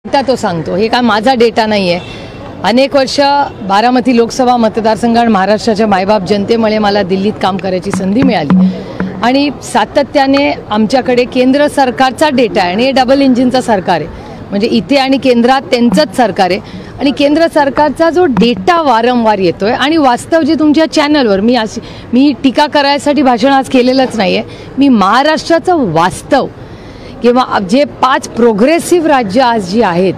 Data तो सांगतो, हे काय माझा डेटा नाही आहे. अनेक वर्ष बारामती लोकसभा मतदारसंघात महाराष्ट्राच्या मायबाप जनतेमुळे मला दिल्लीत काम करायची संधी मिळाली आणि सातत्याने आमच्याकडे केंद्र सरकारचा डेटा आहे आणि हे डबल इंजिनचं सरकार आहे. म्हणजे इथे आणि केंद्रात त्यांचंच सरकार आहे आणि केंद्र सरकारचा जो डेटा वारंवार येतोय आणि वास्तव जे तुमच्या चॅनलवर मी टीका करायसाठी भाषण आज केलेलंच नाही आहे. मी महाराष्ट्राचं वास्तव किंवा जे 5 प्रोग्रेसिव्ह राज्य आज जी आहेत,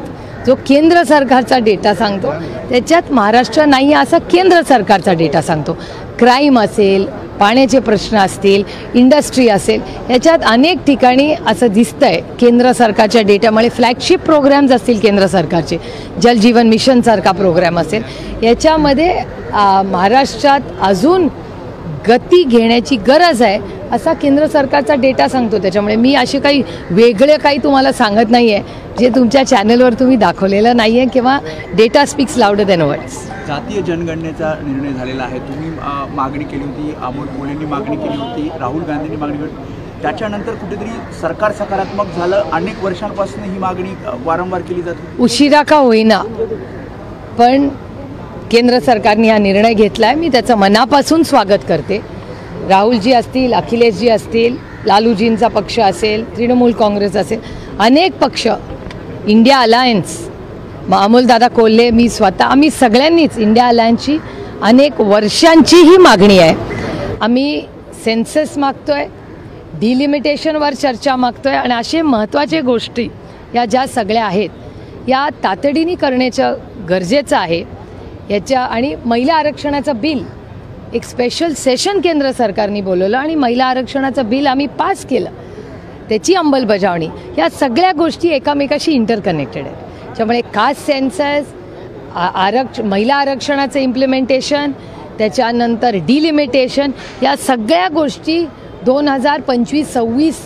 जो केंद्र सरकारचा डेटा सांगतो त्याच्यात महाराष्ट्र नाही असा केंद्र सरकारचा डेटा सांगतो. क्राईम असेल, पाण्याचे प्रश्न असतील, इंडस्ट्री असेल, याच्यात अनेक ठिकाणी असं दिसतंय केंद्र सरकारच्या डेटामुळे. फ्लॅगशिप प्रोग्राम्स असतील केंद्र सरकारचे, जल जीवन मिशनसारखा प्रोग्राम असेल, याच्यामध्ये महाराष्ट्रात अजून गती घेण्याची गरज आहे असा केंद्र सरकारचा डेटा सांगतो. त्याच्यामुळे मी असे काही वेगळे काही तुम्हाला सांगत नाही आहे जे तुमच्या चॅनलवर तुम्ही दाखवलेलं नाही आहे किंवा data speaks louder than words. जातीय जनगणनेचा निर्णय झालेला आहे. तुम्ही मागणी केली होती, अमोल कोल्हेंनी मागणी केली होती, राहुल गांधींनी मागणी केली होती. त्याच्यानंतर कुठेतरी सरकार सकारात्मक झालं. अनेक वर्षांपासून ही मागणी वारंवार केली जाते. उशिरा का होईना पण केंद्र सरकारने हा निर्णय घेतला आहे. मी त्याचं मनापासून स्वागत करते. राहुलजी असतील, अखिलेशजी असतील, लालूजींचा पक्ष असेल, तृणमूल काँग्रेस असेल, अनेक पक्ष, इंडिया अलायन्स, अमोलदादा कोल्हे, मी स्वतः, आम्ही सगळ्यांनीच इंडिया अलायन्सची अनेक वर्षांची ही मागणी आहे. आम्ही सेन्सस मागतोय, डिलिमिटेशनवर चर्चा मागतोय आणि असे महत्त्वाचे गोष्टी या ज्या सगळ्या आहेत या तातडीने करण्याचं गरजेचं आहे. याच्या आणि महिला आरक्षणाचं बिल, एक स्पेशल सेशन केंद्र सरकारने बोलवलं आणि महिला आरक्षणाचं बिल आम्ही पास केलं, त्याची अंमलबजावणी, या सगळ्या गोष्टी एकामेकाशी इंटरकनेक्टेड आहेत. त्यामुळे कास्ट सेन्सस, महिला आरक्षणाचं इम्प्लिमेंटेशन, त्याच्यानंतर डिलिमिटेशन, या सगळ्या गोष्टी 2025-26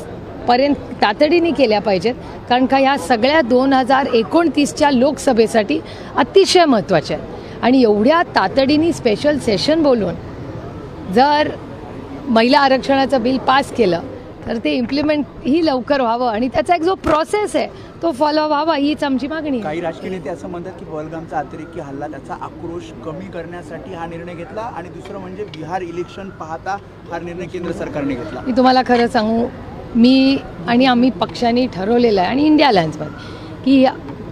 पर्यंत तातडीने केल्या पाहिजेत. कारण का ह्या सगळ्या 2029च्या लोकसभेसाठी अतिशय महत्त्वाच्या आहेत. आणि एवढ्या तातडीने स्पेशल सेशन बोलून जर महिला आरक्षणाचं बिल पास केलं तर ते इम्प्लिमेंट ही लवकर व्हावं आणि त्याचा एक जो प्रोसेस आहे तो फॉलो व्हावा, हीच आमची मागणी. काही राजकीय नेते असं म्हणतात की पहलगामचा अतिरेकी हल्ला, त्याचा आक्रोश कमी करण्यासाठी हा निर्णय घेतला आणि दुसरं म्हणजे बिहार इलेक्शन पाहता हा निर्णय केंद्र सरकारने घेतला. मी तुम्हाला खरं सांगू, मी आणि आम्ही पक्षांनी ठरवलेलं आहे आणि इंडिया अलायन्समध्ये की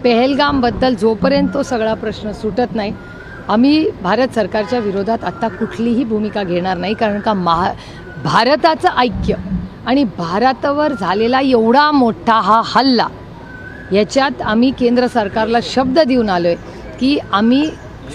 पहलगामबद्दल जोपर्यंत तो सगळा प्रश्न सुटत नाही आम्ही भारत सरकारच्या विरोधात आत्ता कुठलीही भूमिका घेणार नाही. कारण का भारताचं ऐक्य आणि भारतावर झालेला एवढा मोठा हा हल्ला, याच्यात आम्ही केंद्र सरकारला शब्द देऊन आलो आहे की आम्ही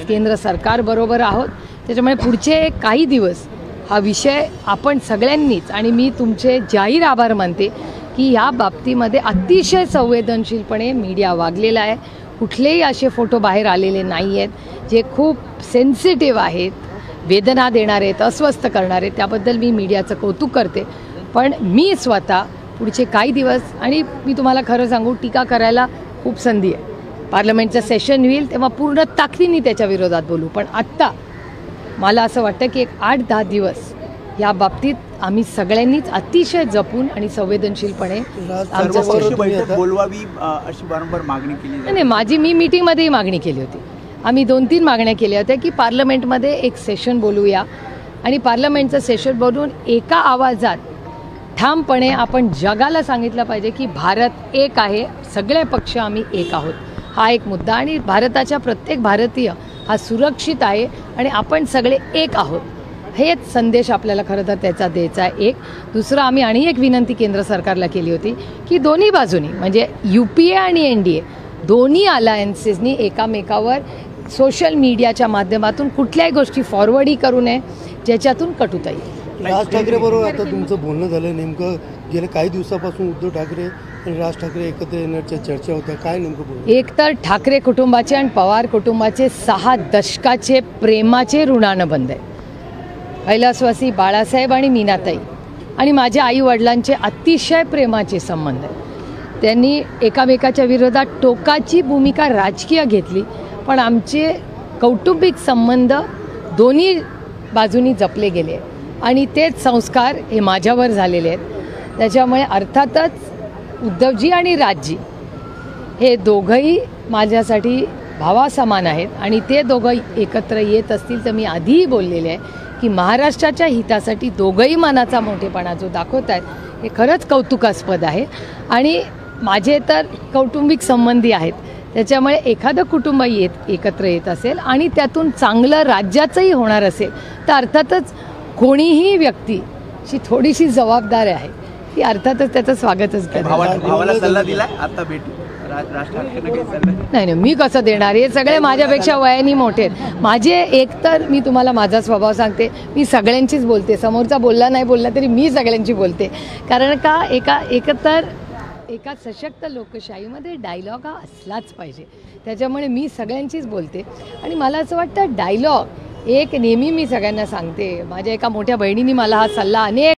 केंद्र सरकारबरोबर आहोत. त्याच्यामुळे पुढचे काही दिवस हा विषय आपण सगळ्यांनीच, आणि मी तुमचे जाहीर आभार मानते की ह्या बाबतीमध्ये अतिशय संवेदनशीलपणे मीडिया वागलेला आहे. कुठलेही असे फोटो बाहेर आलेले नाही आहेत जे खूप सेन्सिटिव्ह आहेत, वेदना देणारे आहेत, अस्वस्थ करणारे. त्याबद्दल मी मीडियाचं कौतुक करते. पण मी स्वतः पुढचे काही दिवस, आणि मी तुम्हाला खरं सांगू, टीका करायला खूप संधी आहे. पार्लमेंटचं सेशन होईल तेव्हा पूर्ण ताकदीने त्याच्या विरोधात बोलू. पण आत्ता मला असं वाटतं की एक 8-10 दिवस या बाबतीत आम्ही सगळ्यांनीच अतिशय जपून आणि संवेदनशीलपणे बोलवावी अशी वारंवार मागणी केली. नाही, मी मीटिंगमध्येही मागणी केली होती. आम्ही 2-3 मागण्या केल्या होत्या की पार्लमेंटमध्ये एक सेशन बोलूया आणि पार्लमेंटचं सेशन बोलून एका आवाजात ठामपणे आपण जगाला सांगितलं पाहिजे की भारत एक आहे, सगळे पक्ष आम्ही एक आहोत. हा एक मुद्दा, आणि भारताच्या प्रत्येक भारतीय हा सुरक्षित आहे आणि आपण सगळे एक आहोत, हेच संदेश आपल्याला खरं तर त्याचा द्यायचा आहे. एक दुसरं, आम्ही आणि एक विनंती केंद्र सरकारला केली होती की दोन्ही बाजूनी, म्हणजे UPA आणि NDA दोन्ही अलायन्सेसनी एकामेकावर सोशल मीडियाच्या माध्यमातून कुठल्याही गोष्टी फॉरवर्डही करू नये ज्याच्यातून कटुता येईल. राज ठाकरे बरोबर आता तुमचं बोलणं झालं. नेमकं गेल्या काही दिवसापासून उद्धव ठाकरे आणि राज ठाकरे एकत्र येण्याच्या चर्चा होत्या, काय नेमकं बोलणं? एक तर ठाकरे कुटुंबाचे आणि पवार कुटुंबाचे 6 दशकाचे प्रेमाचे ऋणानुबंध आहे. कैलासवासी बाळासाहेब आणि मीनाताई आणि माझ्या आई वडिलांचे अतिशय प्रेमाचे संबंध आहेत. त्यांनी एकामेकाच्या विरोधात टोकाची भूमिका राजकीय घेतली, पण आमचे कौटुंबिक संबंध दोन्ही बाजूनी जपले गेले आणि तेच संस्कार हे माझ्यावर झालेले आहेत. त्याच्यामुळे अर्थातच उद्धवजी आणि राजजी हे दोघंही माझ्यासाठी भावासमान आहेत आणि ते दोघं एकत्र येत असतील तर मी आधीही बोललेले आहे की महाराष्ट्राच्या हितासाठी दोघंही मनाचा मोठेपणा जो दाखवत आहेत हे खरंच कौतुकास्पद आहे. आणि माझे तर कौटुंबिक संबंधी आहेत, त्याच्यामुळे एखादं कुटुंब एकत्र येत असेल आणि त्यातून चांगलं राज्याचंही होणार असेल तर अर्थातच कोणीही व्यक्तीची थोडीशी जबाबदारी आहे ती अर्थातच त्याचं स्वागतच करेल. भावाला सल्ला दिलाय आता भेटू राज ठाकरेंना काही सल्ला नाही मी कसं देणार, हे सगळे माझ्यापेक्षा वयाने मोठे आहेत. माझे एकतर मी तुम्हाला माझा स्वभाव सांगते, मी सगळ्यांचीच बोलते, समोरचा बोलला नाही बोलला तरी मी सगळ्यांची बोलते. कारण का एका सशक्त लोकशाहीमध्ये डायलॉग हा असलाच पाहिजे, त्याच्यामुळे मी सगळ्यांचीच बोलते. आणि मला असं वाटतं डायलॉग एक नेहमी मी सगळ्यांना सांगते, माझ्या एका मोठ्या बहिणीने मला हा सल्ला